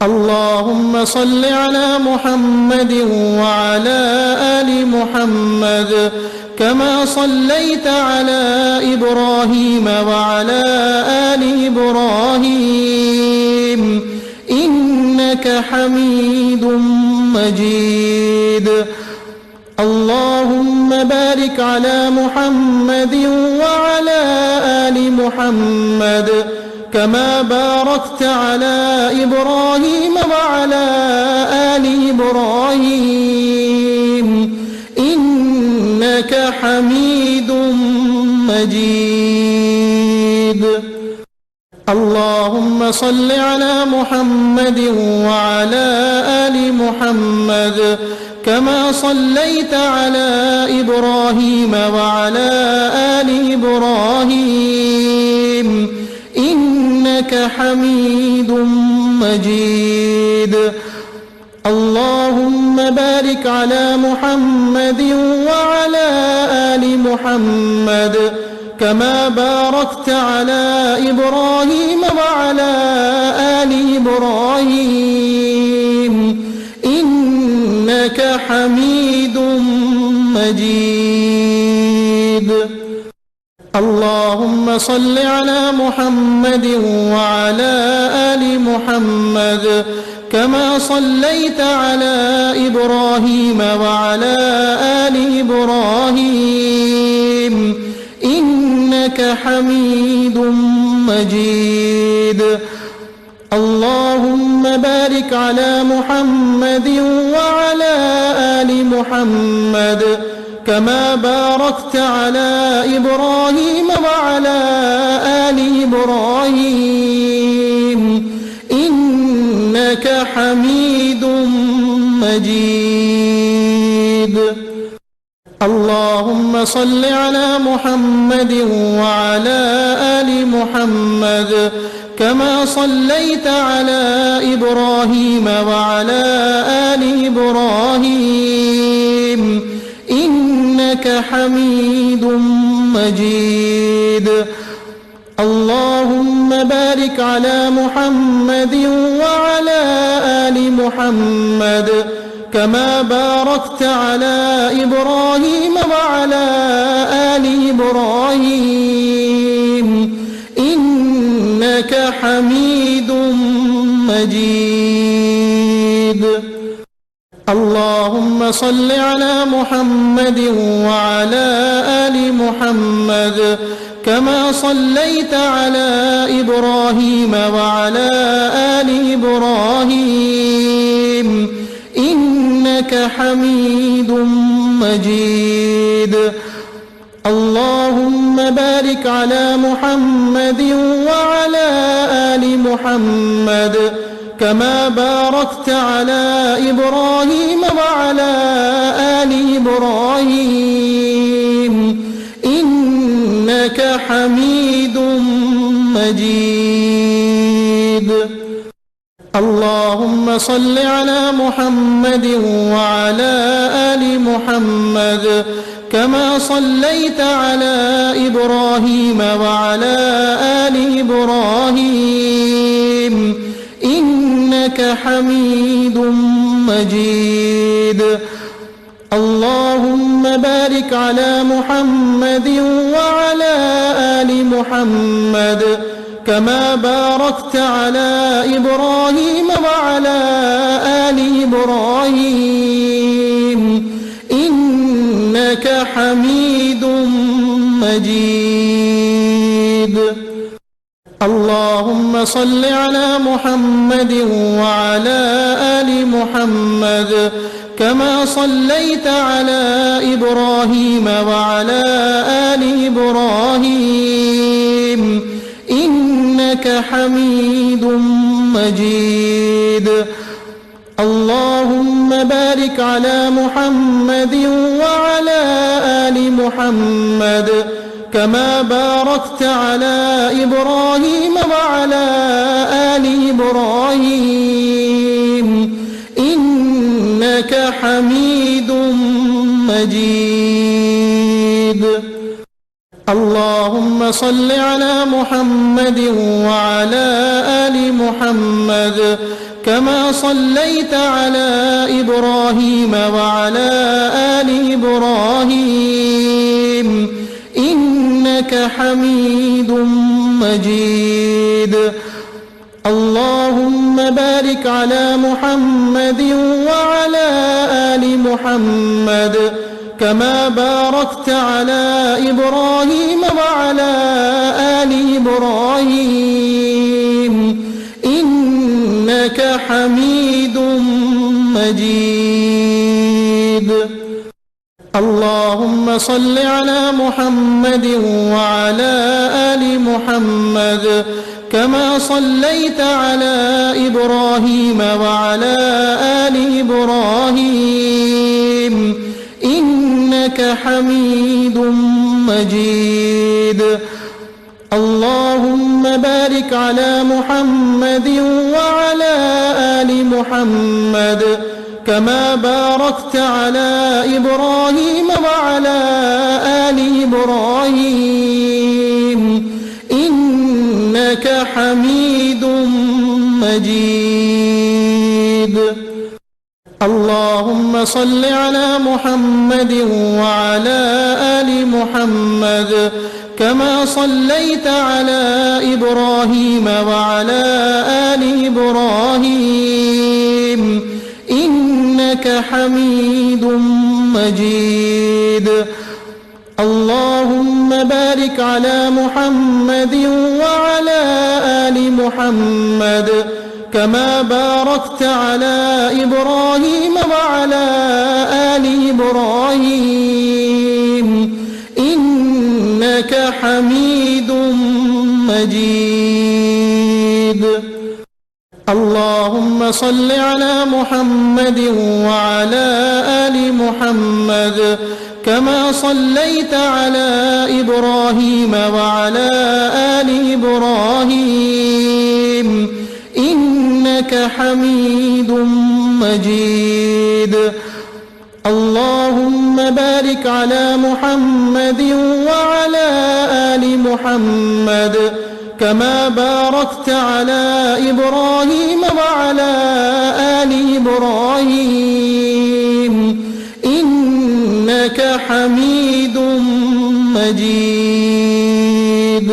اللهم صل على محمد وعلى آل محمد كما صليت على إبراهيم وعلى آل إبراهيم إنك حميد مجيد. اللهم بارك على محمد وعلى آل محمد كما باركت على إبراهيم وعلى آل إبراهيم إنك حميد مجيد. اللهم صل على محمد وعلى آل محمد كما صليت على إبراهيم وعلى آل إبراهيم إنك حميد مجيد. اللهم بارك على محمد وعلى آل محمد كما باركت على إبراهيم وعلى آل إبراهيم إنك حميد مجيد. اللهم صل على محمد وعلى آل محمد كما صليت على إبراهيم وعلى آل إبراهيم إنك حميد مجيد. اللهم بارك على محمد وعلى آل محمد كما باركت على إبراهيم وعلى آل إبراهيم إنك حميد مجيد. اللهم صل على محمد وعلى آل محمد كما صليت على إبراهيم وعلى آل إبراهيم إنك حميد مجيد. اللهم بارك على محمد وعلى آل محمد كما باركت على إبراهيم وعلى آل إبراهيم إنك حميد مجيد. اللهم صل على محمد وعلى آل محمد كما صليت على إبراهيم وعلى آل إبراهيم إنك حميد مجيد. اللهم بارك على محمد وعلى آل محمد كما باركت على إبراهيم وعلى آل إبراهيم إنك حميد مجيد. اللهم صل على محمد وعلى آل محمد كما صليت على إبراهيم وعلى آل إبراهيم إنك حميد مجيد. اللهم بارك على محمد وعلى آل محمد كما باركت على إبراهيم وعلى آل إبراهيم إنك حميد مجيد. اللهم صل على محمد وعلى آل محمد كما صليت على إبراهيم وعلى آل إبراهيم إنك حميد مجيد. اللهم بارك على محمد وعلى آل محمد كما باركت على إبراهيم وعلى آل إبراهيم إنك حميد مجيد. اللهم صل على محمد وعلى آل محمد كما صليت على إبراهيم وعلى آل إبراهيم إنك حميد مجيد. اللهم بارك على محمد وعلى آل محمد كما باركت على إبراهيم وعلى آل إبراهيم إنك حميد مجيد. اللهم صل على محمد وعلى آل محمد كما صليت على إبراهيم وعلى آل إبراهيم إنك حميد مجيد. اللهم بارك على محمد وعلى آل محمد كما باركت على إبراهيم وعلى آل إبراهيم إنك حميد مجيد. اللهم صل على محمد وعلى آل محمد كما صليت على إبراهيم وعلى آل إبراهيم إنك حميد مجيد. اللهم بارك على محمد وعلى آل محمد كما باركت على إبراهيم وعلى آل إبراهيم إنك حميد مجيد. اللهم صل على محمد وعلى آل محمد كما صليت على إبراهيم وعلى آل إبراهيم إنك حميد مجيد. اللهم بارك على محمد وعلى آل محمد كما باركت على إبراهيم وعلى آل إبراهيم إنك حميد مجيد.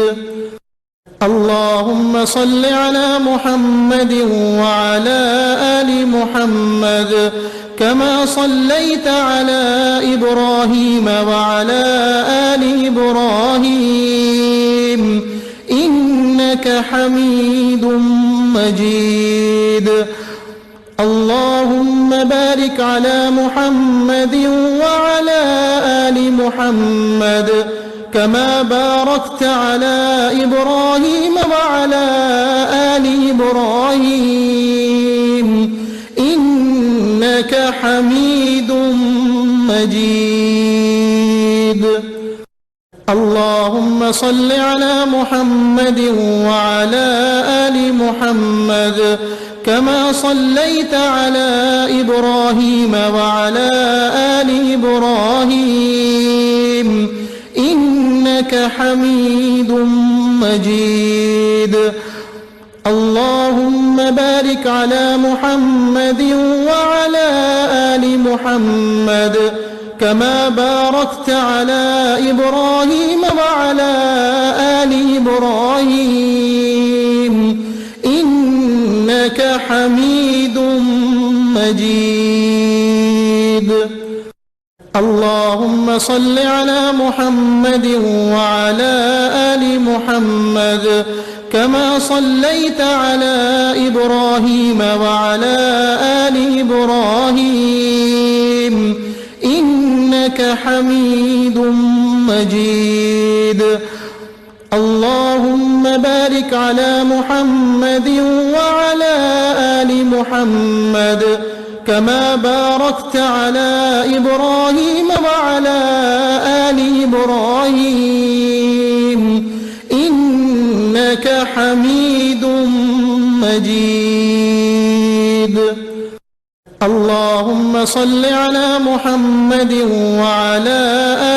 اللهم صل على محمد وعلى آل محمد كما صليت على إبراهيم وعلى آل إبراهيم إنك حميد مجيد. اللهم بارك على محمد وعلى آل محمد كما باركت على إبراهيم وعلى آل إبراهيم إنك حميد مجيد. اللهم صل على محمد وعلى آل محمد كما صليت على إبراهيم وعلى آل إبراهيم إنك حميد مجيد. اللهم بارك على محمد وعلى آل محمد كما باركت على إبراهيم وعلى آل إبراهيم إنك حميد مجيد. اللهم صل على محمد وعلى آل محمد كما صليت على إبراهيم وعلى آل إبراهيم إنك حميد مجيد. اللهم بارك على محمد وعلى آل محمد كما باركت على إبراهيم وعلى آل إبراهيم إنك حميد مجيد. اللهم صل على محمد وعلى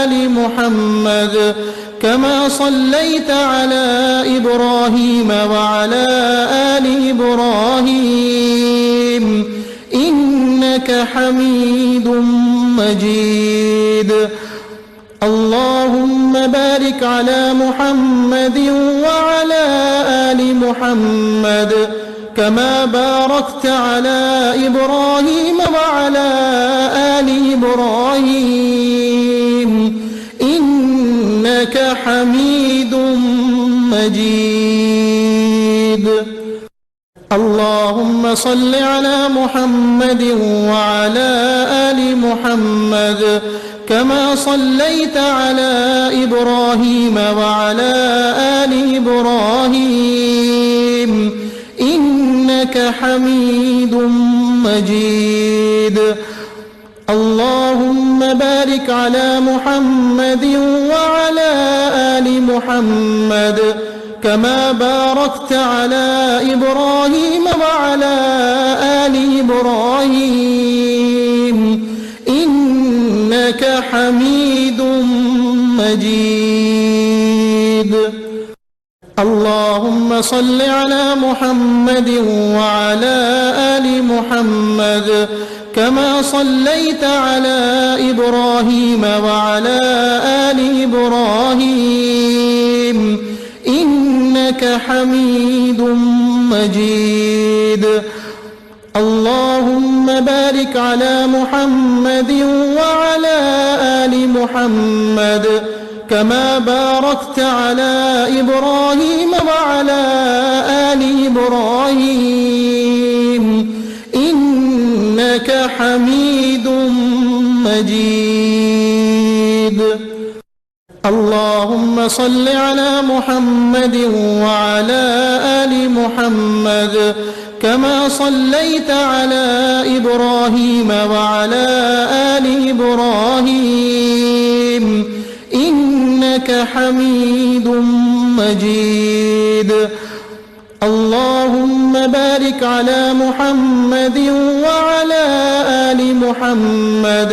آل محمد كما صليت على إبراهيم وعلى آل إبراهيم إنك حميد مجيد. اللهم بارك على محمد وعلى آل محمد كما باركت على إبراهيم وعلى آل إبراهيم إنك حميد مجيد. اللهم صل على محمد وعلى آل محمد كما صليت على إبراهيم وعلى آل إبراهيم إنك حميد مجيد. اللهم بارك على محمد وعلى آل محمد كما باركت على إبراهيم وعلى آل إبراهيم إنك حميد مجيد. اللهم صل على محمد وعلى آل محمد كما صليت على إبراهيم وعلى آل إبراهيم إنك حميد مجيد. اللهم بارك على محمد وعلى آل محمد كما باركت على إبراهيم وعلى آل إبراهيم إنك حميد مجيد. اللهم صل على محمد وعلى آل محمد كما صليت على إبراهيم وعلى آل إبراهيم إنك حميد مجيد. اللهم بارك على محمد وعلى آل محمد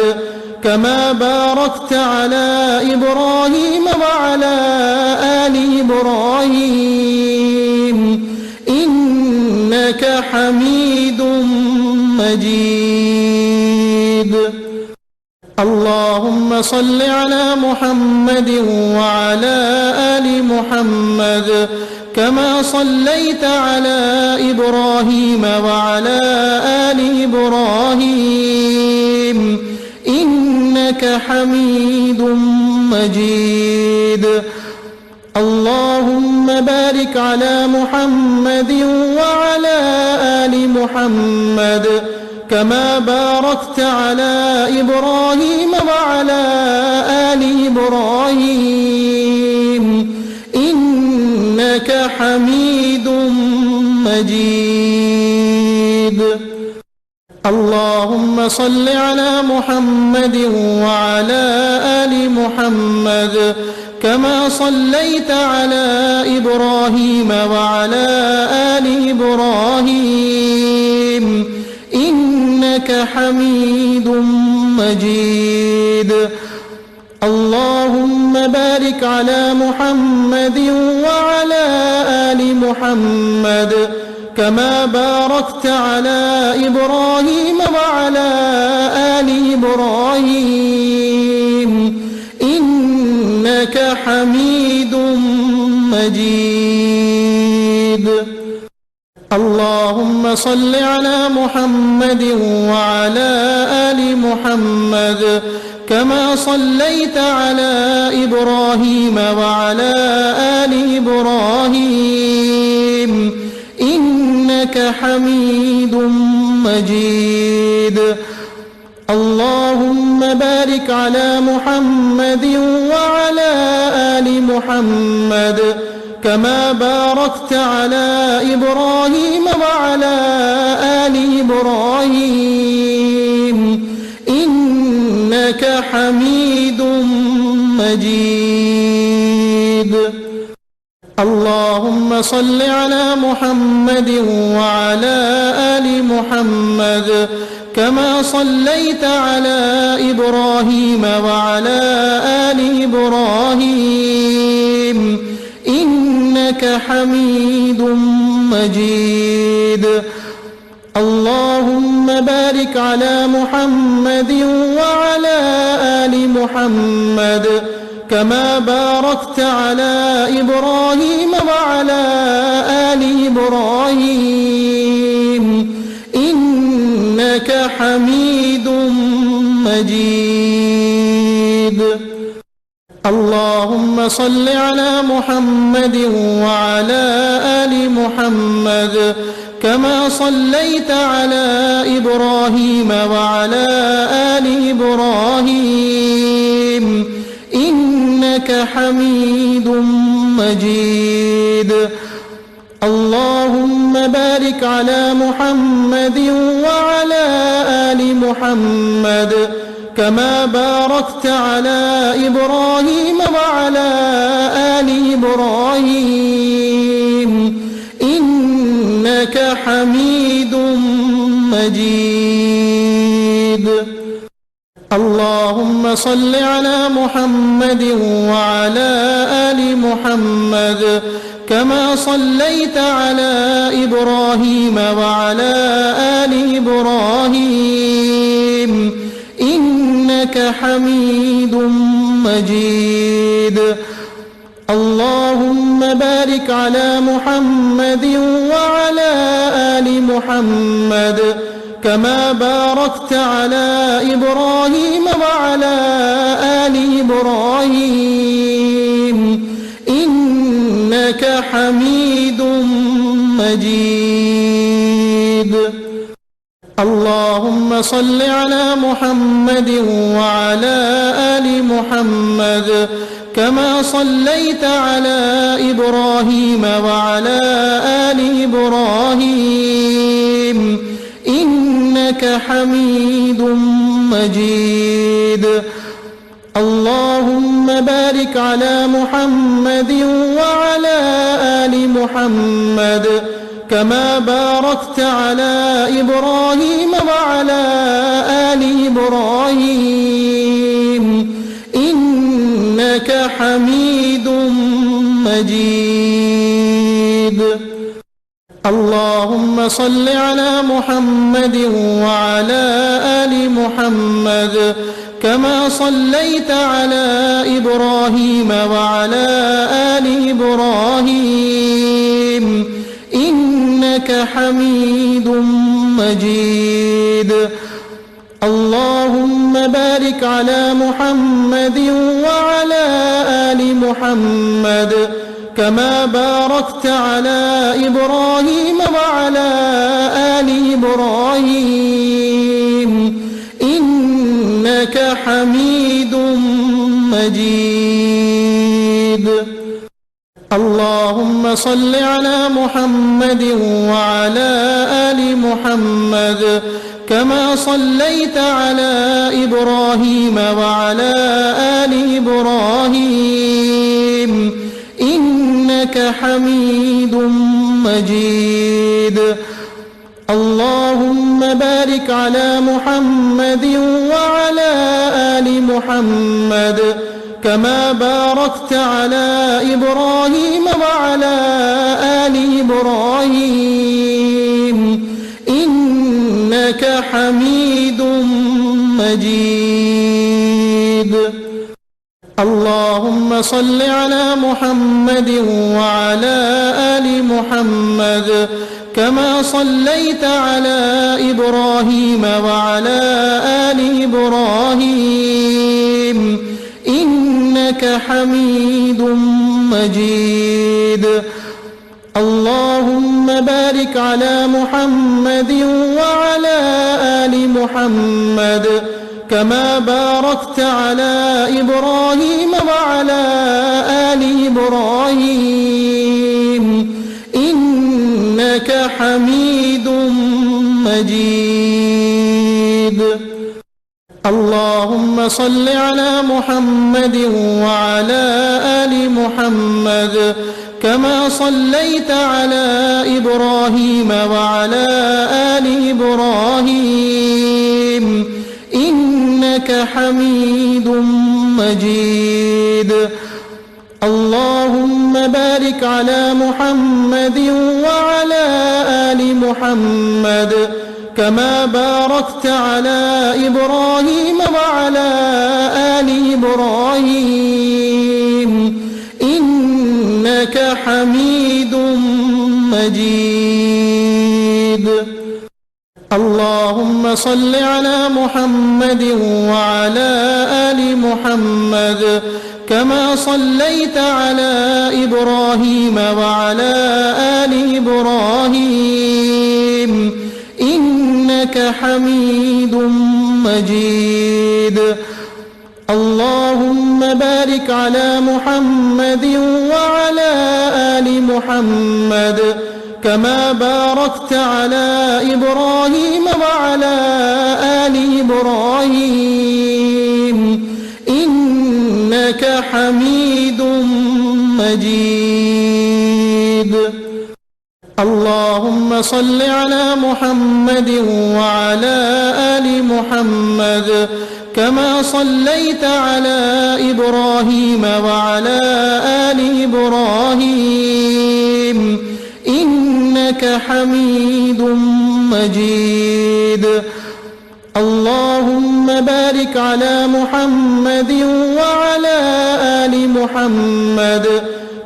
كما باركت على إبراهيم وعلى آل إبراهيم إنك حميد مجيد. اللهم صل على محمد وعلى آل محمد كما صليت على إبراهيم وعلى آل إبراهيم إنك حميد مجيد. اللهم بارك على محمد وعلى آل محمد كما باركت على إبراهيم وعلى آل إبراهيم إنك حميد مجيد. اللهم صل على محمد وعلى آل محمد كما صليت على إبراهيم وعلى آل إبراهيم إنك حميد مجيد. اللهم بارك على محمد وعلى آل محمد كما باركت على إبراهيم وعلى آل إبراهيم إنك حميد مجيد. اللهم صل على محمد وعلى آل محمد كما صليت على إبراهيم وعلى آل إبراهيم إنك حميد مجيد. اللهم بارك على محمد وعلى آل محمد كما باركت على إبراهيم وعلى آل إبراهيم إنك حميد مجيد. اللهم صل على محمد وعلى آل محمد كما صليت على إبراهيم وعلى آل إبراهيم إنك حميد مجيد. اللهم بارك على محمد وعلى آل محمد كما باركت على إبراهيم وعلى آل إبراهيم إنك حميد مجيد. اللهم صل على محمد وعلى آل محمد كما صليت على إبراهيم وعلى آل إبراهيم إنك حميد مجيد. اللهم بارك على محمد وعلى آل محمد كما باركت على إبراهيم وعلى آل إبراهيم إنك حميد مجيد. اللهم صل على محمد وعلى آل محمد كما صليت على إبراهيم وعلى آل إبراهيم إنك حميد مجيد. اللهم بارك على محمد وعلى آل محمد كما باركت على إبراهيم وعلى آل إبراهيم إنك حميد مجيد. اللهم صل على محمد وعلى آل محمد كما صليت على إبراهيم وعلى آل إبراهيم إنك حميد مجيد. اللهم بارك على محمد وعلى آل محمد كما باركت على إبراهيم وعلى آل إبراهيم إنك حميد مجيد. اللهم صل على محمد وعلى آل محمد كما صليت على إبراهيم وعلى آل إبراهيم إنك حميد مجيد. اللهم بارك على محمد وعلى آل محمد كما باركت على إبراهيم وعلى آل إبراهيم إنك حميد مجيد. اللهم صل على محمد وعلى آل محمد كما صليت على إبراهيم وعلى آل إبراهيم إنك حميد مجيد. اللهم بارك على محمد وعلى آل محمد كما باركت على إبراهيم وعلى آل إبراهيم إنك حميد مجيد. اللهم صل على محمد وعلى آل محمد كما صليت على إبراهيم وعلى آل إبراهيم إنك حميد مجيد. اللهم بارك على محمد وعلى آل محمد كما باركت على إبراهيم وعلى آل إبراهيم إنك حميد مجيد. اللهم صل على محمد وعلى آل محمد كما صليت على إبراهيم وعلى آل إبراهيم إنك حميد مجيد. اللهم بارك على محمد وعلى آل محمد كما باركت على إبراهيم وعلى آل إبراهيم إنك حميد مجيد. اللهم صل على محمد وعلى آل محمد كما صليت على إبراهيم وعلى آل إبراهيم إنك حميد مجيد. اللهم بارك على محمد وعلى آل محمد كما باركت على إبراهيم وعلى آل إبراهيم إنك حميد مجيد. اللهم صل على محمد وعلى آل محمد كما صليت على إبراهيم وعلى آل إبراهيم إنك حميد مجيد. اللهم بارك على محمد وعلى آل محمد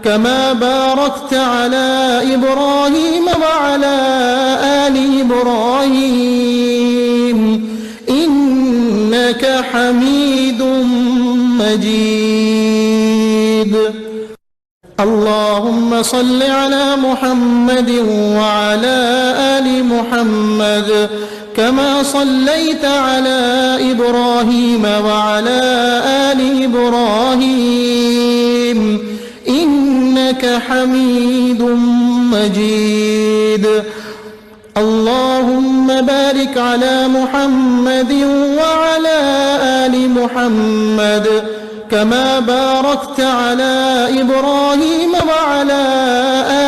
كما باركت على إبراهيم وعلى آل إبراهيم إنك حميد مجيد. اللهم صل على محمد وعلى آل محمد كما صليت على إبراهيم وعلى آل إبراهيم إنك حميد مجيد. اللهم بارك على محمد وعلى آل محمد كما باركت على إبراهيم وعلى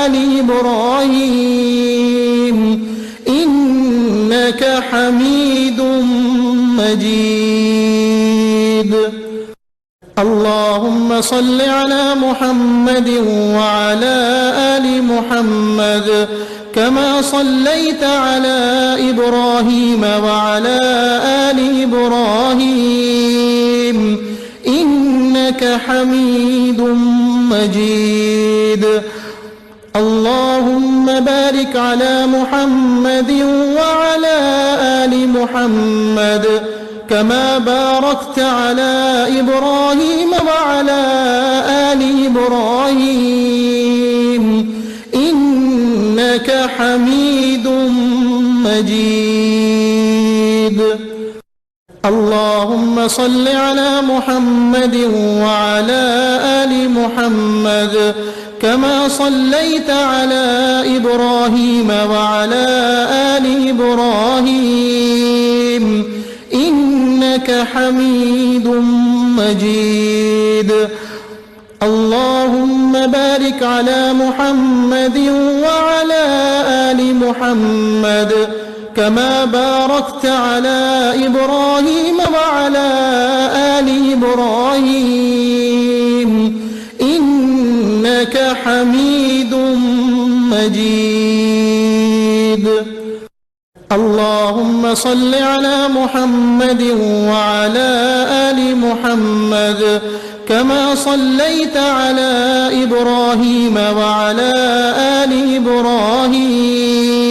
آل إبراهيم إنك حميد مجيد. اللهم صل على محمد وعلى آل محمد كما صليت على إبراهيم وعلى آل إبراهيم إنك حميد مجيد. اللهم بارك على محمد وعلى آل محمد كما باركت على إبراهيم وعلى آل إبراهيم إنك حميد مجيد. اللهم صل على محمد وعلى آل محمد كما صليت على إبراهيم وعلى آل إبراهيم إنك حميد مجيد. اللهم بارك على محمد وعلى آل محمد كما باركت على إبراهيم وعلى آل إبراهيم إنك حميد مجيد. اللهم صل على محمد وعلى آل محمد كما صليت على إبراهيم وعلى آل إبراهيم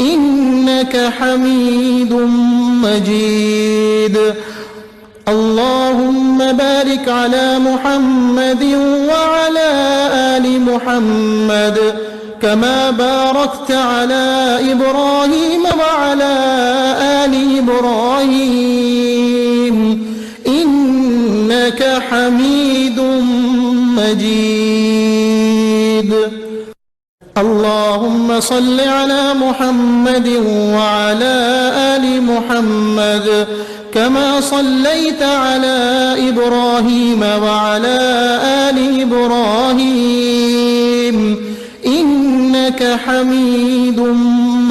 إنك حميد مجيد. اللهم بارك على محمد وعلى آل محمد كما باركت على إبراهيم وعلى آل إبراهيم إنك حميد مجيد. اللهم صل على محمد وعلى آل محمد كما صليت على إبراهيم وعلى آل إبراهيم إنك حميد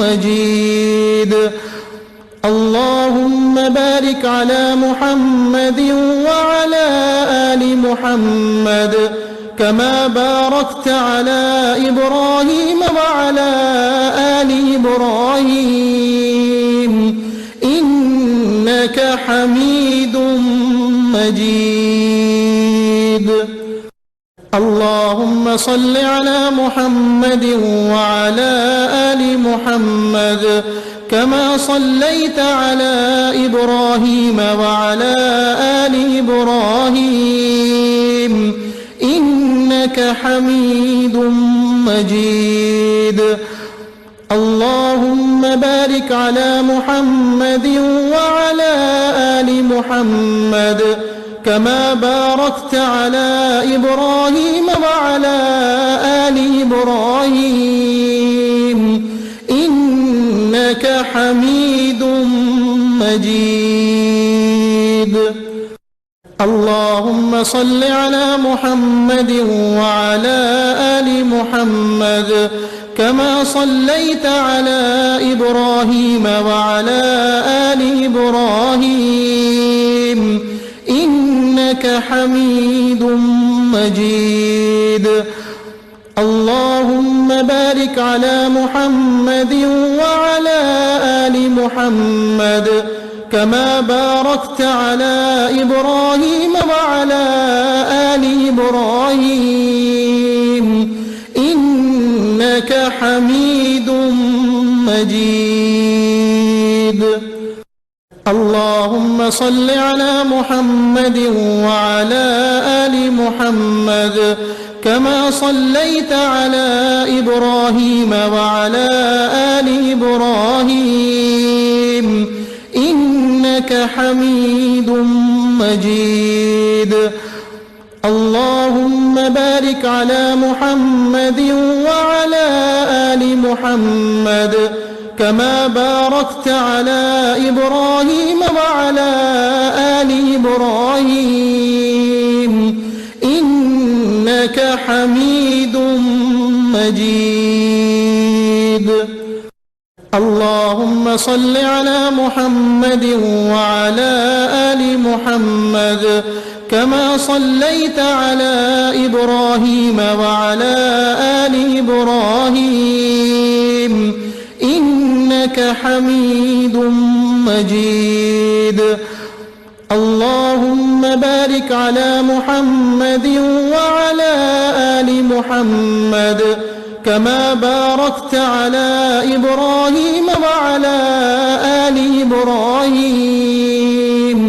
مجيد. اللهم بارك على محمد وعلى آل محمد كما باركت على إبراهيم وعلى آل إبراهيم إنك حميد مجيد. اللهم صل على محمد وعلى آل محمد كما صليت على إبراهيم وعلى آل إبراهيم إنك حميد مجيد. اللهم بارك على محمد وعلى آل محمد كما باركت على إبراهيم وعلى آل إبراهيم إنك حميد مجيد. اللهم صل على محمد وعلى آل محمد كما صليت على إبراهيم وعلى آل إبراهيم إنك حميد مجيد. اللهم بارك على محمد وعلى آل محمد كما باركت على إبراهيم وعلى آل إبراهيم إنك حميد مجيد. اللهم صل على محمد وعلى آل محمد كما صليت على إبراهيم وعلى آل إبراهيم إنك حميد مجيد. اللهم بارك على محمد وعلى آل محمد كما باركت على إبراهيم وعلى آل إبراهيم إنك حميد مجيد. اللهم صل على محمد وعلى آل محمد كما صليت على إبراهيم وعلى آل إبراهيم إنك حميد مجيد. اللهم بارك على محمد وعلى آل محمد كما باركت على إبراهيم وعلى آل إبراهيم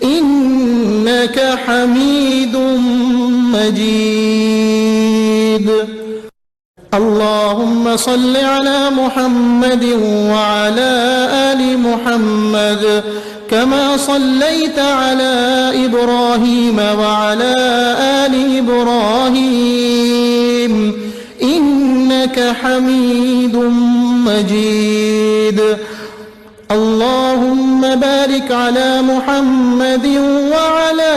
إنك حميد مجيد. اللهم صل على محمد وعلى آل محمد كما صليت على إبراهيم وعلى آل إبراهيم إنك حميد مجيد. اللهم بارك على محمد وعلى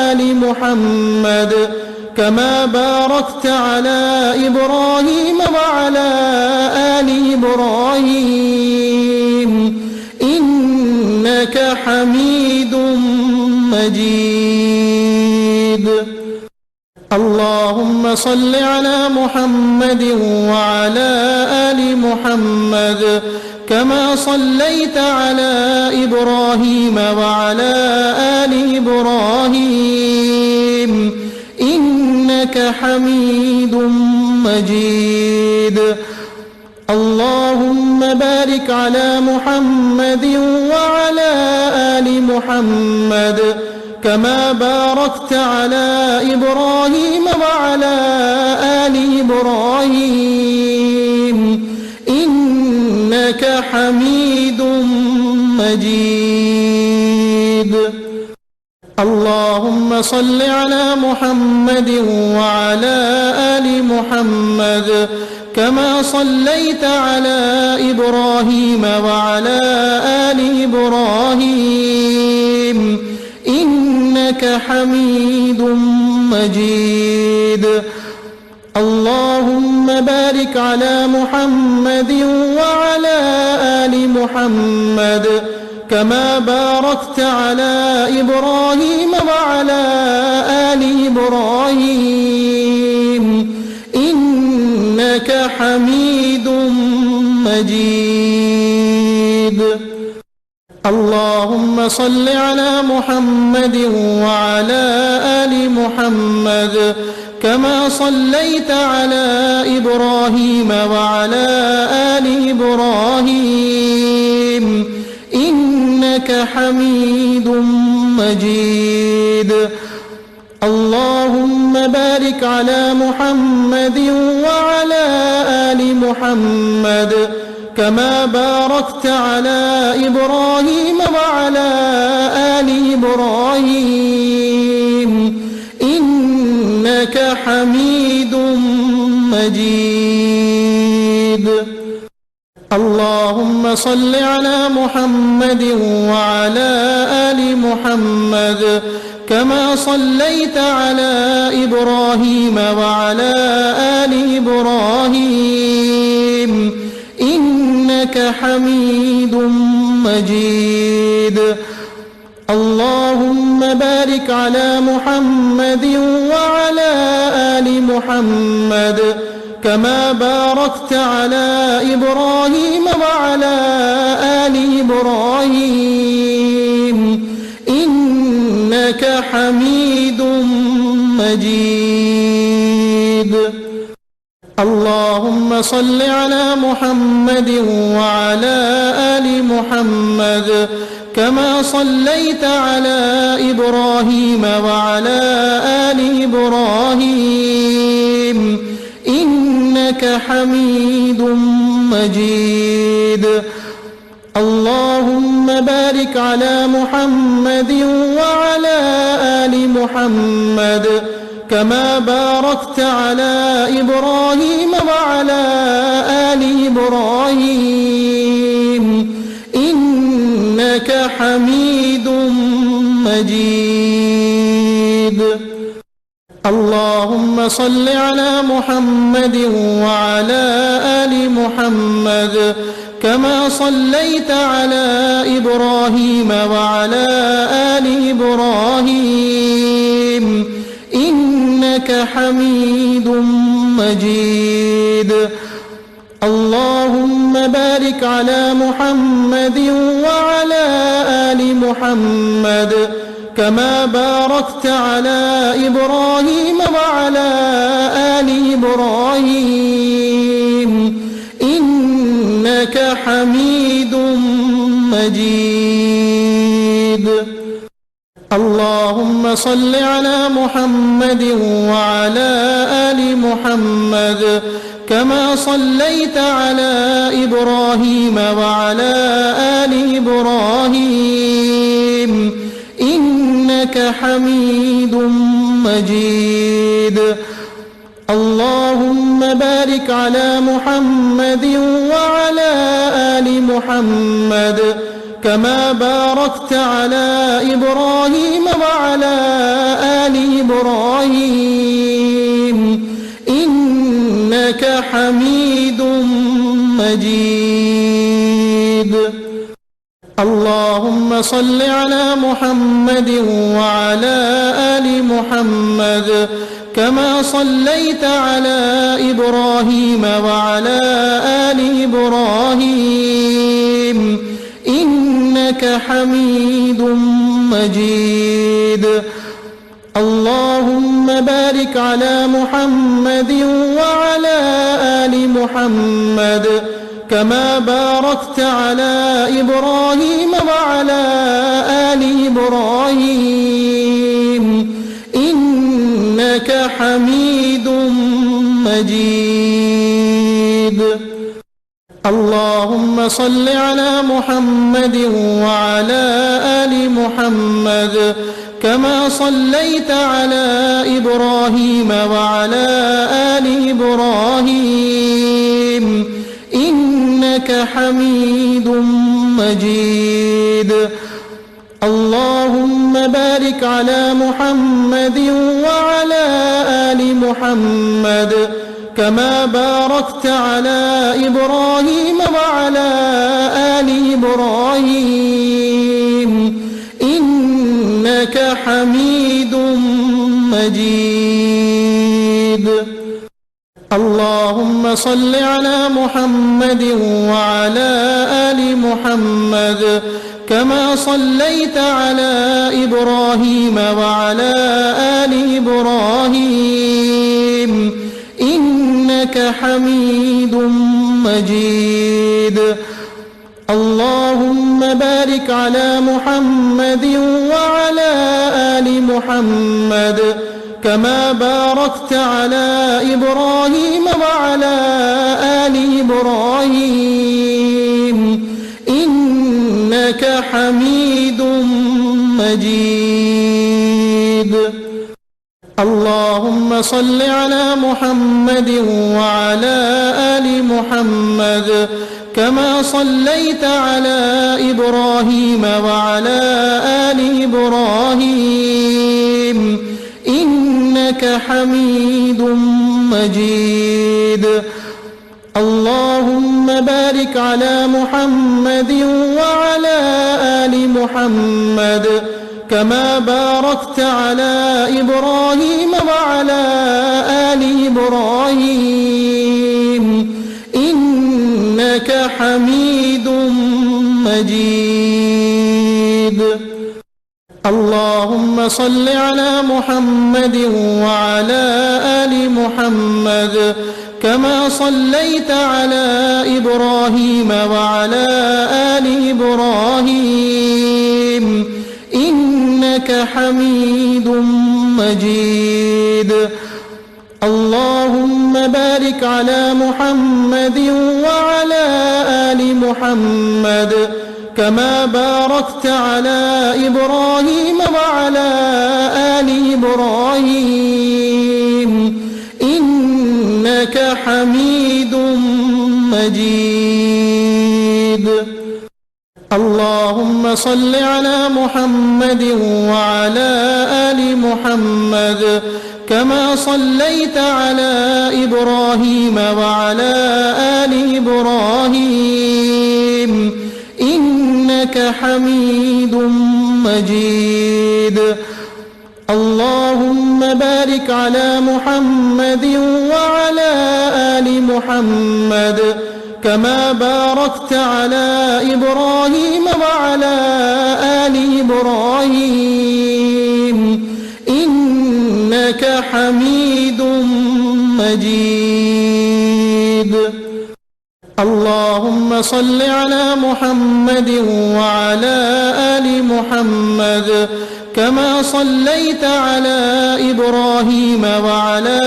آل محمد كما باركت على إبراهيم وعلى آل إبراهيم إنك حميد مجيد. اللهم صل على محمد وعلى آل محمد كما صليت على إبراهيم وعلى آل إبراهيم إنك حميد مجيد. اللهم بارك على محمد وعلى آل محمد كما باركت على إبراهيم وعلى آل إبراهيم إنك حميد مجيد. اللهم صل على محمد وعلى آل محمد كما صليت على إبراهيم وعلى آل إبراهيم إنك حميد مجيد. اللهم بارك على محمد وعلى آل محمد كما باركت على إبراهيم وعلى آل إبراهيم إنك حميد مجيد. اللهم صل على محمد وعلى آل محمد كما صليت على إبراهيم وعلى آل إبراهيم إنك حميد مجيد. اللهم بارك على محمد وعلى آل محمد كما باركت على إبراهيم وعلى آل إبراهيم إنك حميد مجيد. اللهم صل على محمد وعلى آل محمد كما صليت على إبراهيم وعلى آل إبراهيم إنك حميد مجيد. اللهم بارك على محمد وعلى آل محمد كما باركت على إبراهيم وعلى آل إبراهيم إنك حميد مجيد. اللهم صل على محمد وعلى آل محمد كما صليت على إبراهيم وعلى آل إبراهيم إنك حميد مجيد. اللهم بارك على محمد وعلى آل محمد كما باركت على إبراهيم وعلى آل إبراهيم إنك حميد مجيد. اللهم صل على محمد وعلى آل محمد كما صليت على إبراهيم وعلى آل إبراهيم إنك حميد مجيد. اللهم بارك على محمد وعلى آل محمد كما باركت على إبراهيم وعلى آل إبراهيم إنك حميد مجيد. اللهم صل على محمد وعلى آل محمد كما صليت على إبراهيم وعلى آل إبراهيم إنك حميد مجيد. اللهم بارك على محمد وعلى آل محمد كما باركت على إبراهيم وعلى آل إبراهيم إنك حميد مجيد. اللهم صل على محمد وعلى آل محمد كما صليت على إبراهيم وعلى آل إبراهيم إنك حميد مجيد. اللهم بارك على محمد وعلى آل محمد كما باركت على إبراهيم وعلى آل إبراهيم إنك حميد مجيد. اللهم صل على محمد وعلى آل محمد كما صليت على إبراهيم وعلى آل إبراهيم إنك حميد مجيد. اللهم بارك على محمد وعلى آل محمد كما باركت على إبراهيم وعلى آل إبراهيم إنك حميد مجيد. اللهم صل على محمد وعلى آل محمد كما صليت على إبراهيم وعلى آل إبراهيم إنك حميد مجيد. اللهم بارك على محمد وعلى آل محمد كما باركت على إبراهيم وعلى آل إبراهيم إنك حميد مجيد. اللهم صل على محمد وعلى آل محمد كما صليت على إبراهيم وعلى آل إبراهيم إنك حميد مجيد. اللهم بارك على محمد وعلى آل محمد كما باركت على إبراهيم وعلى آل إبراهيم إنك حميد مجيد. اللهم صل على محمد وعلى آل محمد كما صليت على إبراهيم وعلى آل إبراهيم إنك حميد مجيد. اللهم بارك على محمد وعلى آل محمد كما باركت على إبراهيم وعلى آل إبراهيم إنك حميد مجيد. اللهم صل على محمد وعلى آل محمد كما صليت على إبراهيم وعلى آل إبراهيم إنك حميد مجيد. اللهم بارك على محمد وعلى آل محمد كما باركت على إبراهيم وعلى آل إبراهيم إنك حميد مجيد. اللهم صل على محمد وعلى آل محمد كما صليت على إبراهيم وعلى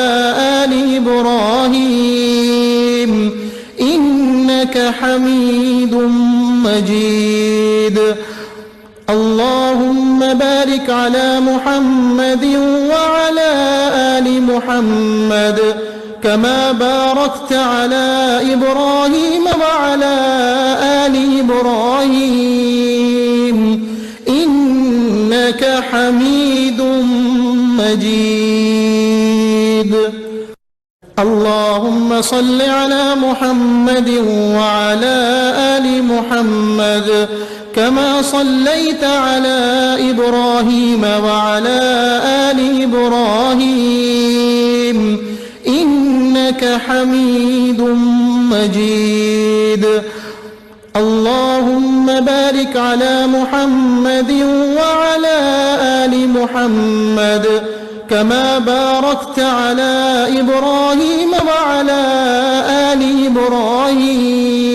آل إبراهيم إنك حميد مجيد. اللهم بارك على محمد وعلى آل محمد كما باركت على إبراهيم وعلى آل إبراهيم إنك حميد مجيد. اللهم صل على محمد وعلى آل محمد كما صليت على إبراهيم وعلى آل إبراهيم إنك حميد مجيد. اللهم بارك على محمد وعلى آل محمد كما باركت على إبراهيم وعلى آل إبراهيم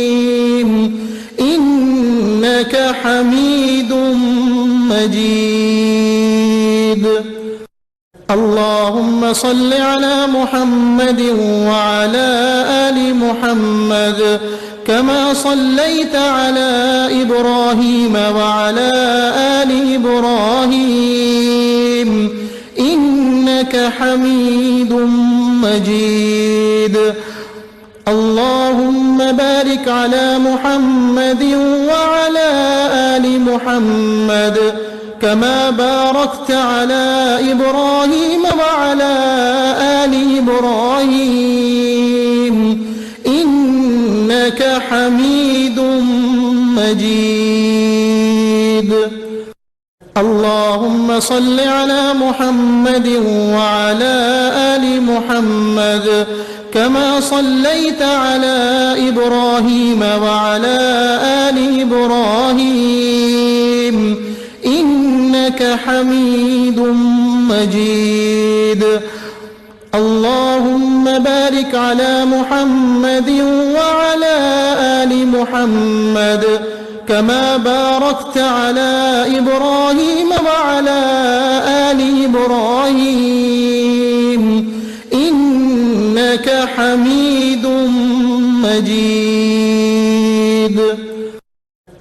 إنك حميد مجيد. اللهم صل على محمد وعلى آل محمد كما صليت على إبراهيم وعلى آل إبراهيم إنك حميد مجيد. اللهم بارك على محمد وعلى آل محمد كما باركت على إبراهيم وعلى آل إبراهيم إنك حميد مجيد. اللهم صل على محمد وعلى آل محمد كما صليت على إبراهيم وعلى آل إبراهيم إنك حميد مجيد. اللهم بارك على محمد وعلى آل محمد كما باركت على إبراهيم وعلى آل إبراهيم إنك حميد مجيد.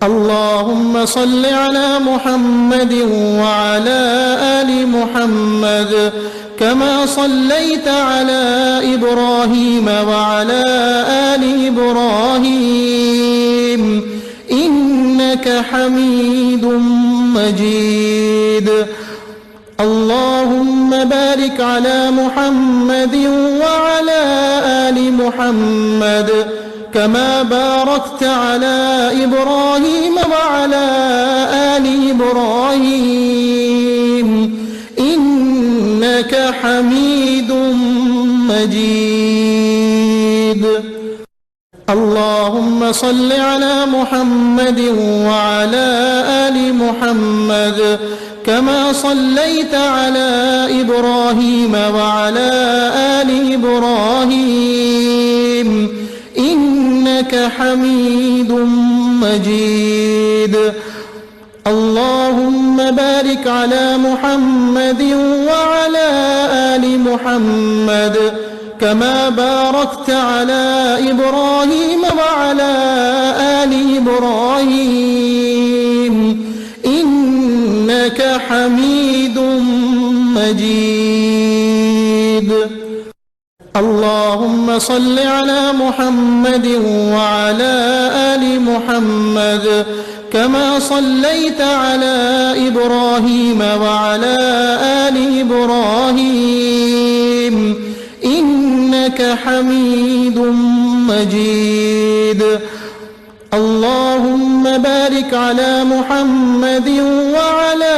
اللهم صل على محمد وعلى آل محمد كما صليت على إبراهيم وعلى آل إبراهيم إنك حميد مجيد. اللهم بارك على محمد وعلى آل محمد كما باركت على إبراهيم وعلى آل إبراهيم إنك حميد مجيد. اللهم صل على محمد وعلى آل محمد كما صليت على إبراهيم وعلى آل إبراهيم إنك حميد مجيد. اللهم بارك على محمد وعلى آل محمد كما باركت على إبراهيم وعلى آل إبراهيم إنك حميد مجيد. اللهم صل على محمد وعلى آل محمد كما صليت على إبراهيم وعلى آل إبراهيم إنك حميد مجيد. اللهم بارك على محمد وعلى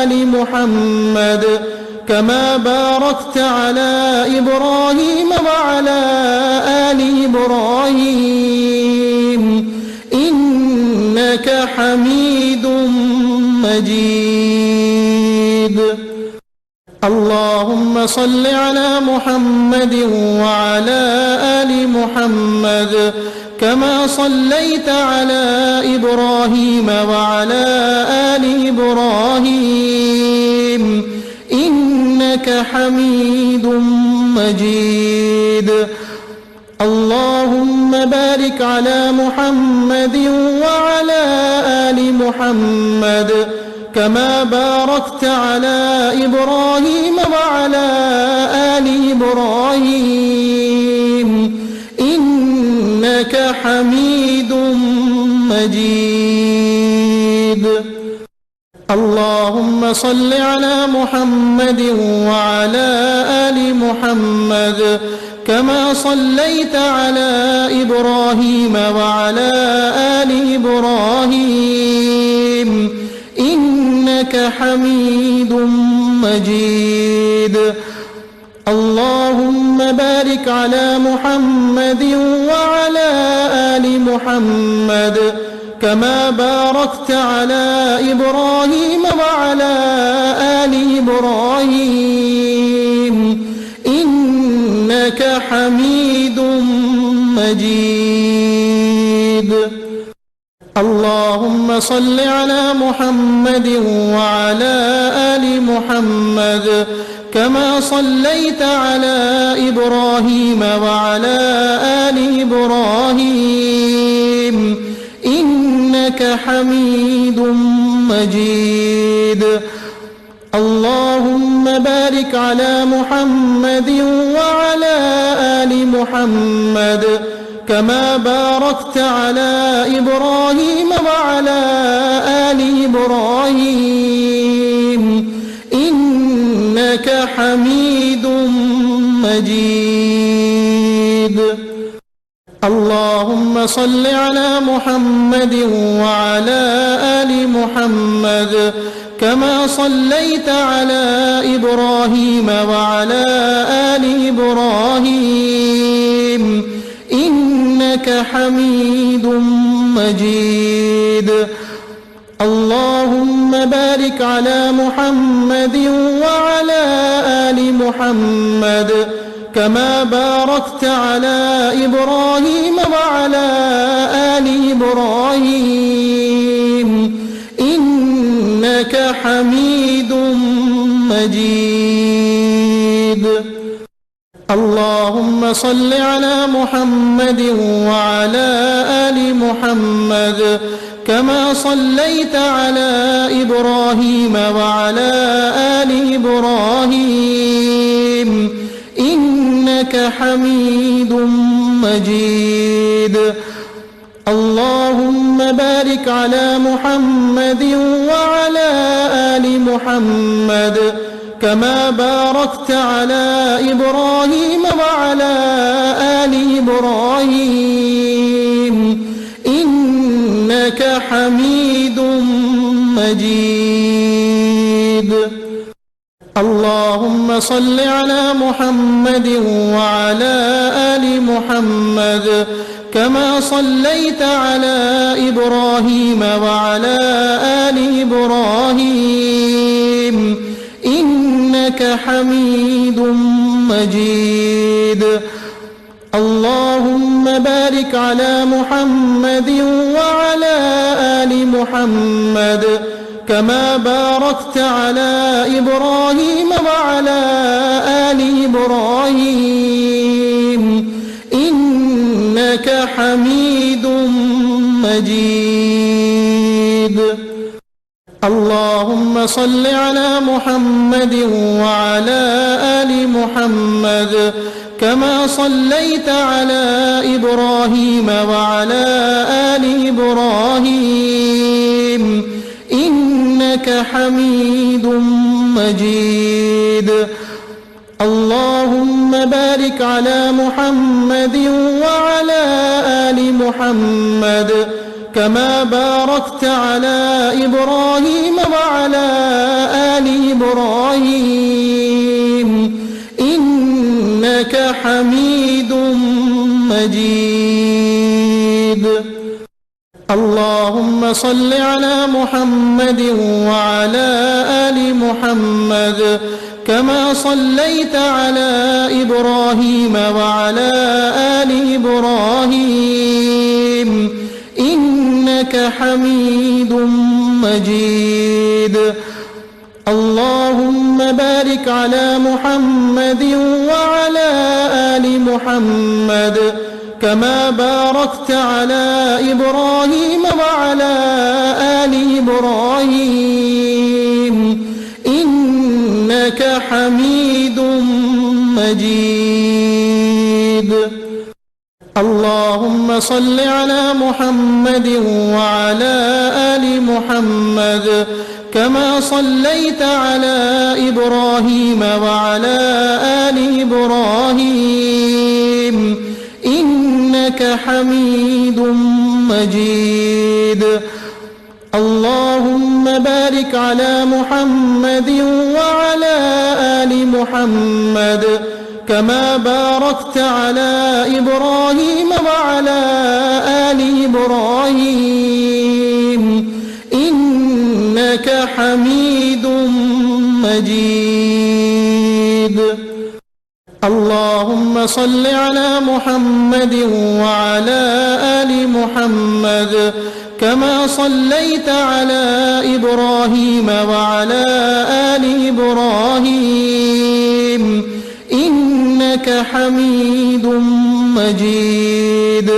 آل محمد كما باركت على إبراهيم وعلى آل إبراهيم إنك حميد مجيد. اللهم صل على محمد وعلى آل محمد كما صليت على إبراهيم وعلى آل إبراهيم إنك حميد مجيد. اللهم بارك على محمد وعلى آل محمد كما باركت على إبراهيم وعلى آل إبراهيم إنك حميد مجيد. اللهم صل على محمد وعلى آل محمد كما صليت على إبراهيم وعلى آل إبراهيم إنك حميد مجيد. اللهم بارك على محمد وعلى آل محمد كما باركت على إبراهيم وعلى آل إبراهيم إنك حميد مجيد. اللهم صل على محمد وعلى آل محمد كما صليت على إبراهيم وعلى آل إبراهيم إنك حميد مجيد. اللهم بارك على محمد وعلى آل محمد كما باركت على إبراهيم وعلى آل إبراهيم صل على محمد وعلى آل محمد كما صليت على إبراهيم وعلى آل إبراهيم إنك حميد مجيد. اللهم بارك على محمد وعلى آل محمد كما باركت على إبراهيم وعلى آل إبراهيم إنك حميد مجيد. اللهم صل على محمد وعلى آل محمد كما صليت على إبراهيم وعلى آل إبراهيم إنك حميد مجيد. اللهم بارك على محمد وعلى آل محمد كما باركت على إبراهيم وعلى آل إبراهيم إنك حميد مجيد. اللهم صل على محمد وعلى آل محمد كما صليت على إبراهيم وعلى آل إبراهيم إنك حميد مجيد. اللهم بارك على محمد وعلى آل محمد كما باركت على إبراهيم وعلى آل إبراهيم إنك حميد مجيد. اللهم صل على محمد وعلى آل محمد كما صليت على إبراهيم وعلى آل إبراهيم إنك حميد مجيد. اللهم بارك على محمد وعلى آل محمد كما باركت على إبراهيم وعلى آل إبراهيم إنك حميد مجيد. اللهم صل على محمد وعلى آل محمد كما صليت على إبراهيم وعلى آل إبراهيم إنك حميد مجيد. اللهم بارك على محمد وعلى آل محمد كما باركت على إبراهيم وعلى آل إبراهيم إنك حميد مجيد. اللهم صل على محمد وعلى آل محمد كما صليت على إبراهيم وعلى آل إبراهيم إنك حميد مجيد. اللهم بارك على محمد وعلى آل محمد كما باركت على إبراهيم وعلى آل إبراهيم إنك حميد مجيد. اللهم صل على محمد وعلى آل محمد كما صليت على إبراهيم وعلى آل إبراهيم إنك حميد مجيد.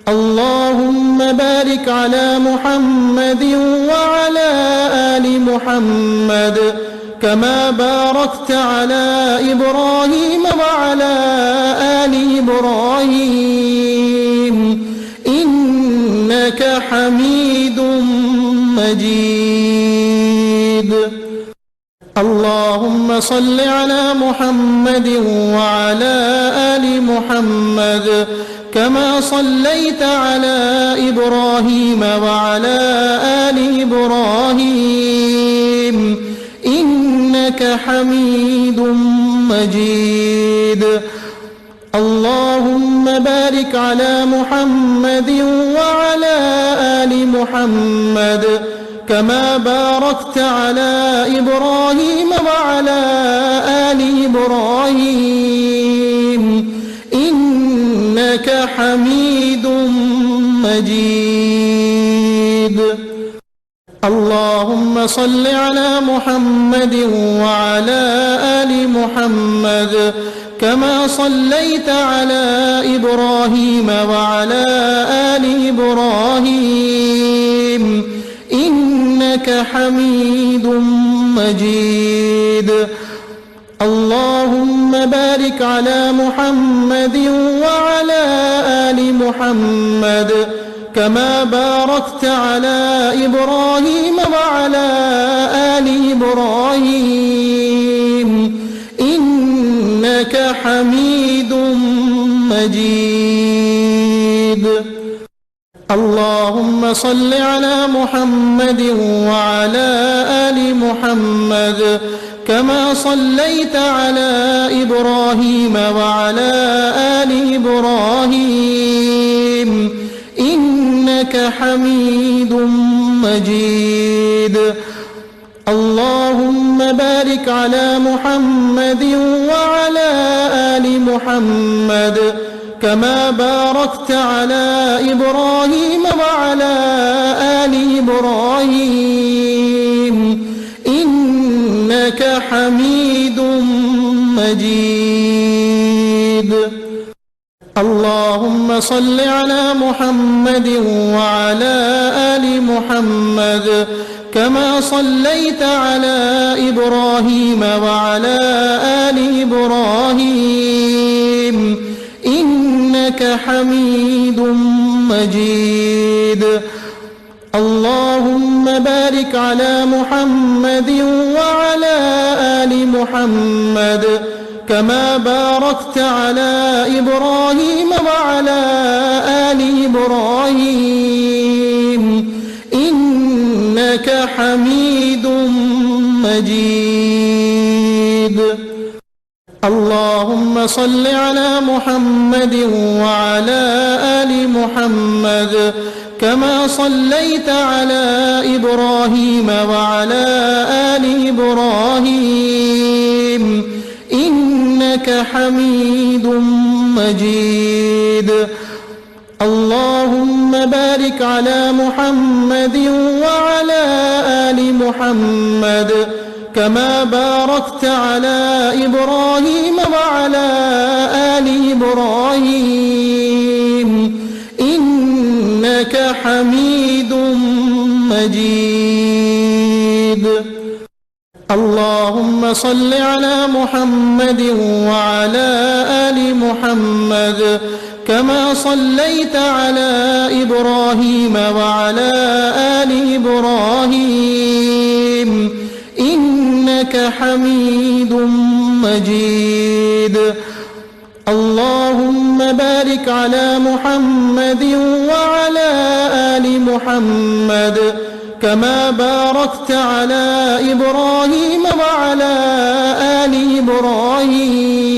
اللهم بارك على محمد وعلى آل محمد كما باركت على إبراهيم وعلى آل إبراهيم إنك حميد مجيد. اللهم صل على محمد وعلى آل محمد كما صليت على إبراهيم وعلى آل إبراهيم إنك حميد مجيد. اللهم بارك على محمد وعلى آل محمد كما باركت على إبراهيم وعلى آل إبراهيم إنك حميد مجيد. اللهم صل على محمد وعلى آل محمد كما صليت على إبراهيم وعلى آل إبراهيم إنك حميد مجيد. اللهم بارك على محمد وعلى آل محمد كما باركت على إبراهيم وعلى آل إبراهيم إنك حميد مجيد. اللهم صل على محمد وعلى آل محمد كما صليت على إبراهيم وعلى آل إبراهيم إنك حميد مجيد. اللهم بارك على محمد وعلى آل محمد كما باركت على إبراهيم وعلى آل إبراهيم إنك حميد مجيد. اللهم صل على محمد وعلى آل محمد كما صليت على إبراهيم وعلى آل إبراهيم إنك حميد مجيد. اللهم بارك على محمد وعلى آل محمد كما باركت على إبراهيم وعلى آل إبراهيم إنك حميد مجيد. اللهم صل على محمد وعلى آل محمد كما صليت على إبراهيم وعلى آل إبراهيم إنك حميد مجيد. اللهم بارك على محمد وعلى آل محمد كما باركت على إبراهيم وعلى آل إبراهيم إنك حميد مجيد. اللهم صل على محمد وعلى آل محمد كما صليت على إبراهيم وعلى آل إبراهيم إنك حميد مجيد. اللهم بارك على محمد وعلى آل محمد كما باركت على إبراهيم وعلى آل إبراهيم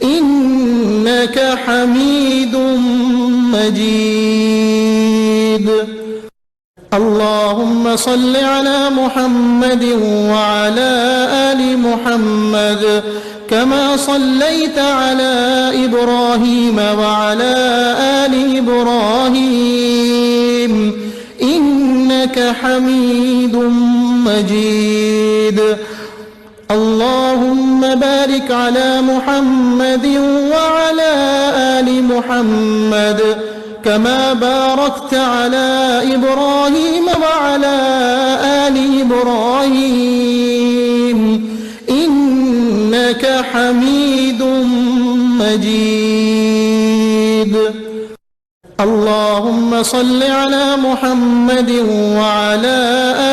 إنك حميد مجيد. اللهم صل على محمد وعلى آل محمد كما صليت على إبراهيم وعلى آل إبراهيم إنك حميد مجيد. اللهم بارك على محمد وعلى آل محمد كما باركت على إبراهيم وعلى آل إبراهيم إنك حميد مجيد. اللهم صل على محمد وعلى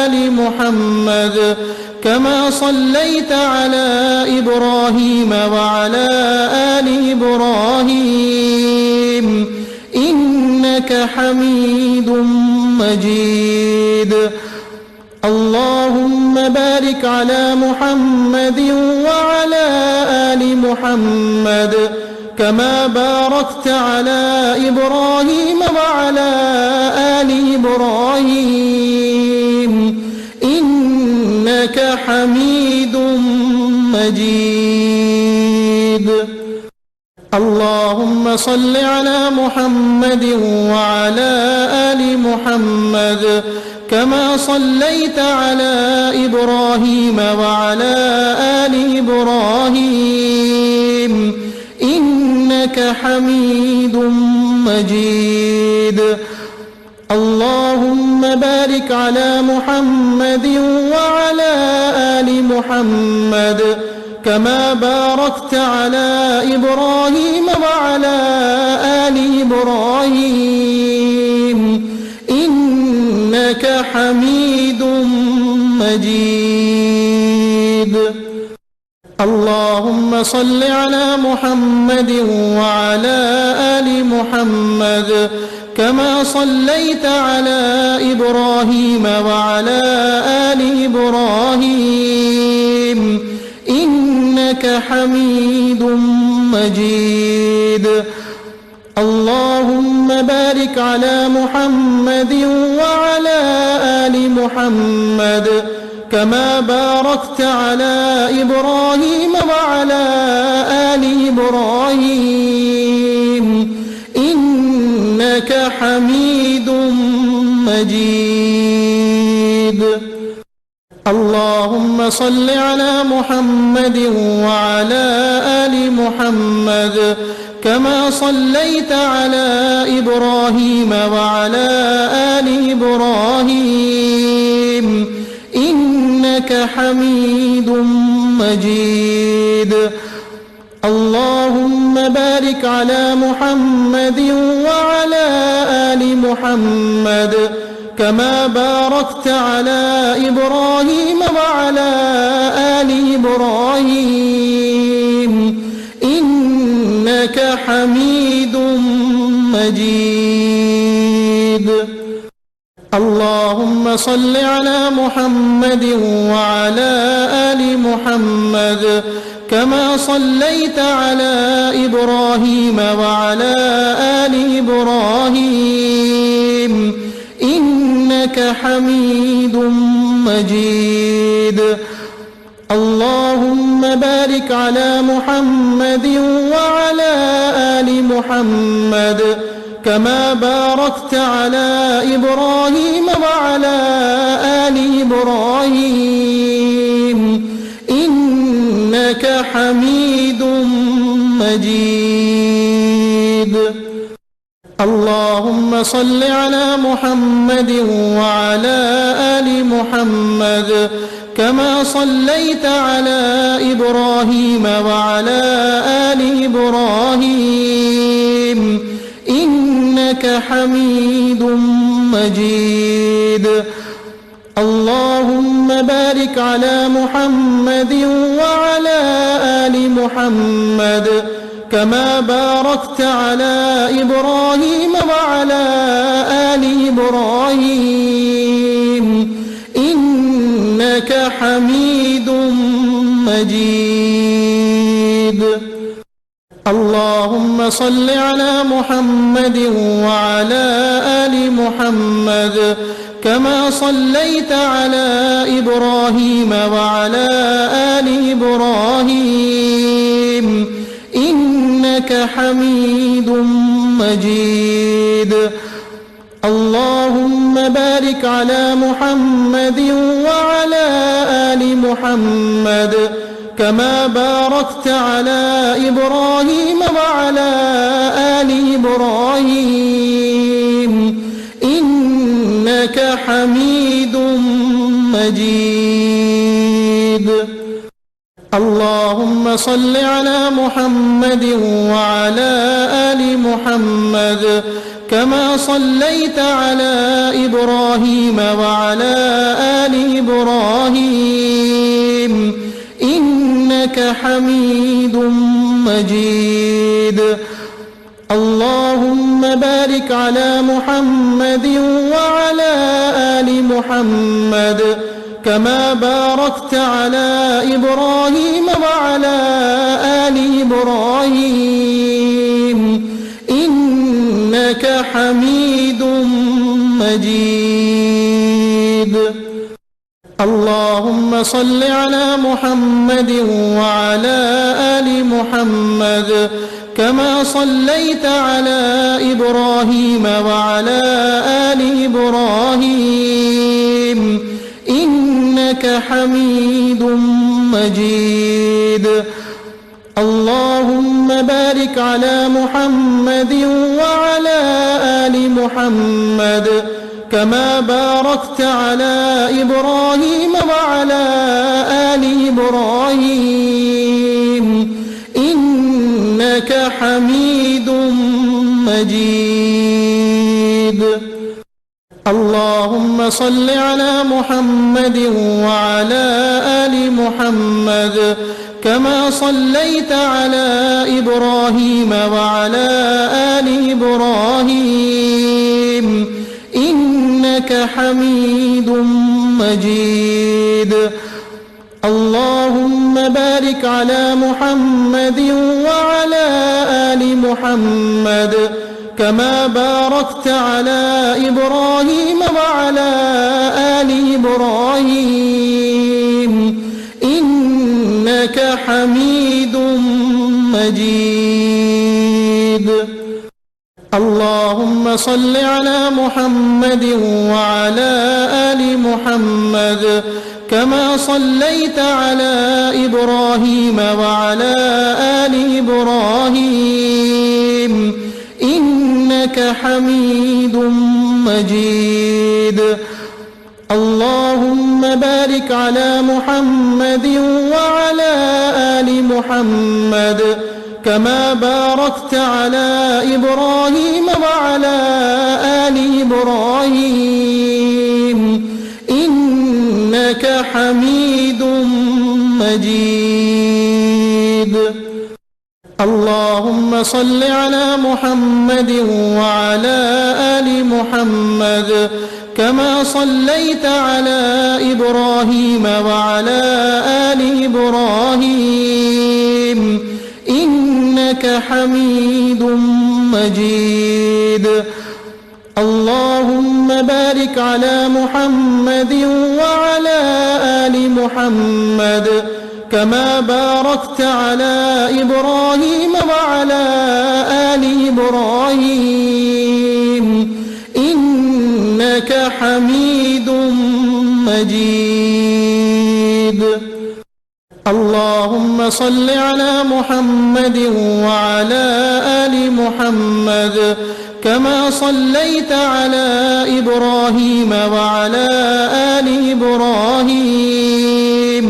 آل محمد كما صليت على إبراهيم وعلى آل إبراهيم إنك حميد مجيد. اللهم بارك على محمد وعلى آل محمد كما باركت على إبراهيم وعلى آل إبراهيم إنك حميد مجيد. اللهم صل على محمد وعلى آل محمد كما صليت على إبراهيم وعلى آل إبراهيم إنك حميد مجيد. اللهم بارك على محمد وعلى آل محمد كما باركت على إبراهيم وعلى آل إبراهيم إنك حميد مجيد. اللهم صل على محمد وعلى آل محمد كما صليت على إبراهيم وعلى آل إبراهيم إنك حميد مجيد. اللهم بارك على محمد وعلى آل محمد كما باركت على إبراهيم وعلى آل إبراهيم إنك حميد مجيد. اللهم صل على محمد وعلى آل محمد كما صليت على إبراهيم وعلى آل إبراهيم إنك حميد مجيد. اللهم بارك على محمد وعلى آل محمد كما باركت على إبراهيم وعلى آل إبراهيم إنك حميد مجيد. اللهم صل على محمد وعلى آل محمد كما صليت على إبراهيم وعلى آل إبراهيم إنك حميد مجيد. اللهم بارك على محمد وعلى آل محمد كما باركت على إبراهيم وعلى آل إبراهيم إنك حميد مجيد. اللهم صل على محمد وعلى آل محمد كما صليت على إبراهيم وعلى آل إبراهيم إنك حميد مجيد. اللهم بارك على محمد وعلى آل محمد كما باركت على إبراهيم وعلى آل إبراهيم إنك حميد مجيد. اللهم صل على محمد وعلى آل محمد كما صليت على إبراهيم وعلى آل إبراهيم إنك حميد مجيد. اللهم بارك على محمد وعلى آل محمد كما باركت على إبراهيم وعلى آل إبراهيم إنك حميد مجيد. اللهم صل على محمد وعلى آل محمد كما صليت على إبراهيم وعلى آل إبراهيم حميد مجيد. اللهم بارك على محمد وعلى آل محمد كما باركت على إبراهيم وعلى آل إبراهيم إنك حميد مجيد. اللهم صل على محمد وعلى آل محمد كما صليت على إبراهيم وعلى آل إبراهيم إنك حميد مجيد. اللهم بارك على محمد وعلى آل محمد كما باركت على إبراهيم وعلى آل إبراهيم إنك حميد مجيد. اللهم صل على محمد وعلى آل محمد كما صليت على إبراهيم وعلى آل إبراهيم إنك حميد مجيد. اللهم بارك على محمد وعلى آل محمد كما باركت على إبراهيم وعلى آل إبراهيم إنك حميد مجيد. اللهم صل على محمد وعلى آل محمد كما صليت على إبراهيم وعلى آل إبراهيم إنك حميد مجيد. اللهم بارك على محمد وعلى آل محمد كما باركت على إبراهيم وعلى آل إبراهيم إنك حميد مجيد. اللهم صل على محمد وعلى آل محمد كما صليت على إبراهيم وعلى آل إبراهيم إنك حميد مجيد. اللهم بارك على محمد وعلى آل محمد كما باركت على إبراهيم وعلى آل إبراهيم إنك حميد مجيد. اللهم صل على محمد وعلى آل محمد كما صليت على إبراهيم وعلى آل إبراهيم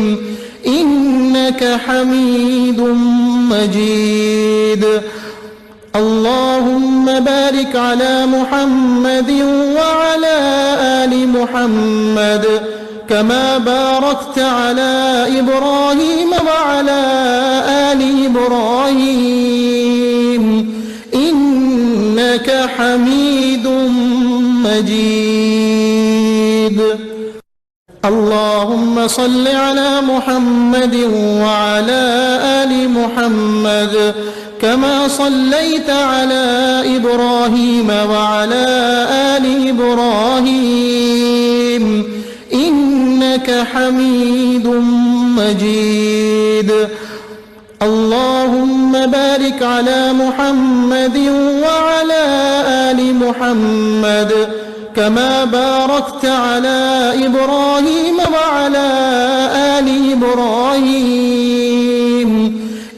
إنك حميد مجيد. اللهم بارك على محمد وعلى آل محمد كما باركت على إبراهيم وعلى آل إبراهيم إنك حميد مجيد. اللهم صل على محمد وعلى آل محمد كما صليت على إبراهيم وعلى آل إبراهيم إنك حميد مجيد. اللهم بارك على محمد وعلى آل محمد كما باركت على إبراهيم وعلى آل إبراهيم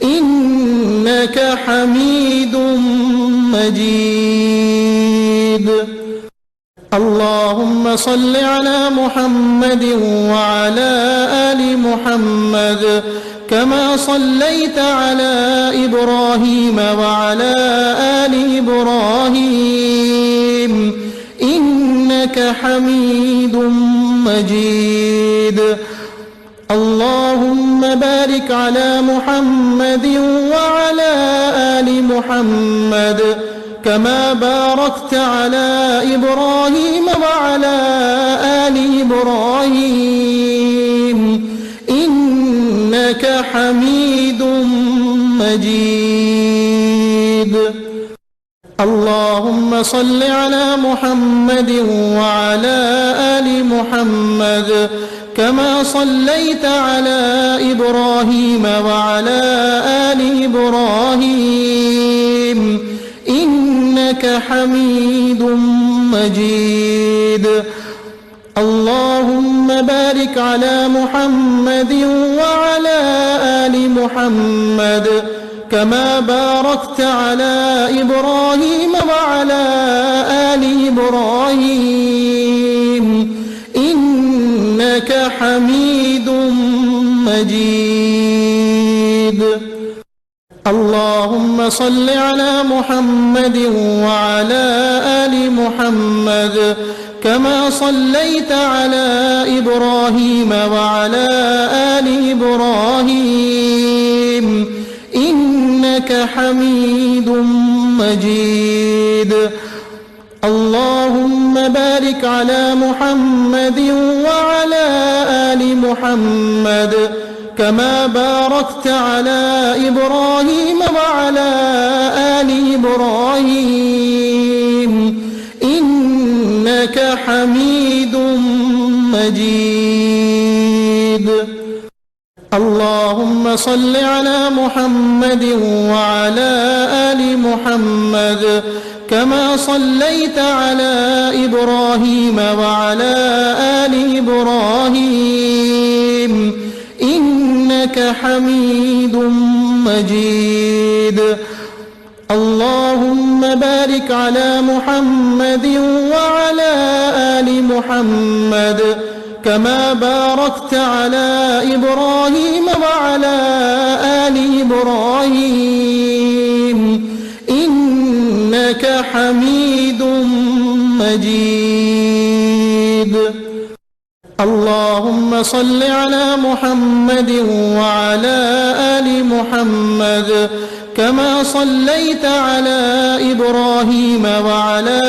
إنك حميد مجيد. اللهم صل على محمد وعلى آل محمد كما صليت على إبراهيم وعلى آل إبراهيم إنك حميد مجيد. اللهم بارك على محمد وعلى آل محمد كما باركت على إبراهيم وعلى آل إبراهيم إنك حميد مجيد. اللهم صل على محمد وعلى آل محمد كما صليت على إبراهيم وعلى آل إبراهيم إنك حميد مجيد. اللهم بارك على محمد وعلى آل محمد كما باركت على إبراهيم وعلى آل إبراهيم إنك حميد مجيد. اللهم صل على محمد وعلى آل محمد كما صليت على إبراهيم وعلى آل إبراهيم إنك حميد مجيد. اللهم بارك على محمد وعلى آل محمد كما باركت على إبراهيم وعلى آل إبراهيم إنك حميد مجيد. اللهم صل على محمد وعلى آل محمد كما صليت على إبراهيم وعلى آل إبراهيم إنك حميد مجيد. اللهم بارك على محمد وعلى آل محمد كما باركت على إبراهيم وعلى آل إبراهيم إنك حميد مجيد. اللهم صل على محمد وعلى آل محمد كما صليت على إبراهيم وعلى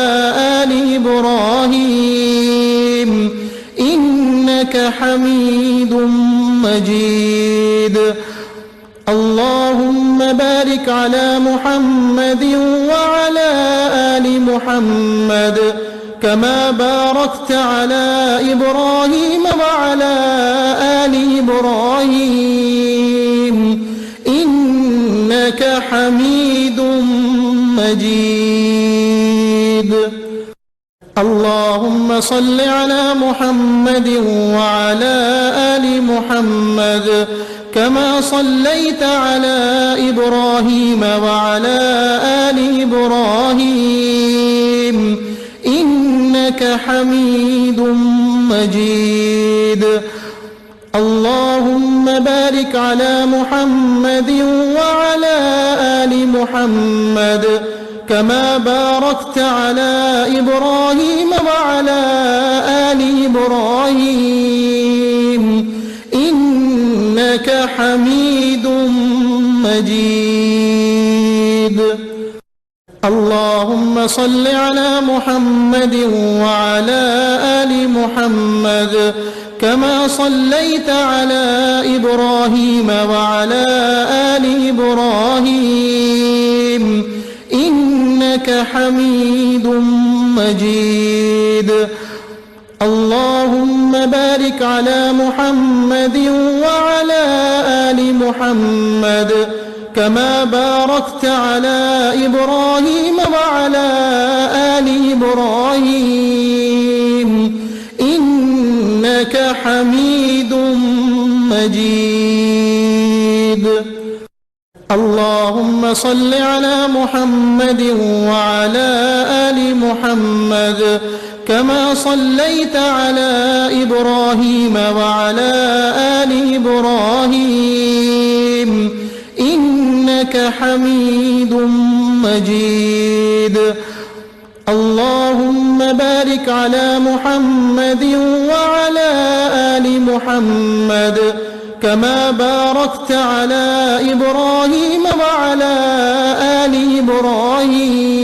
آل إبراهيم إنك حميد مجيد. اللهم بارك على محمد وعلى آل محمد كما باركت على إبراهيم وعلى آل إبراهيم إنك حميد مجيد. اللهم صل على محمد وعلى آل محمد كما صليت على إبراهيم وعلى آل إبراهيم إنك حميد مجيد. اللهم بارك على محمد وعلى آل محمد كما باركت على إبراهيم وعلى آل إبراهيم إنك حميد مجيد. اللهم صل على محمد وعلى آل محمد كما صليت على إبراهيم وعلى آل إبراهيم إنك حميد مجيد. اللهم بارك على محمد وعلى آل محمد كما باركت على إبراهيم وعلى آل إبراهيم إنك حميد مجيد. اللهم صل على محمد وعلى آل محمد كما صليت على إبراهيم وعلى آل إبراهيم إنك حميد مجيد. اللهم بارك على محمد وعلى آل محمد كما باركت على إبراهيم وعلى آل إبراهيم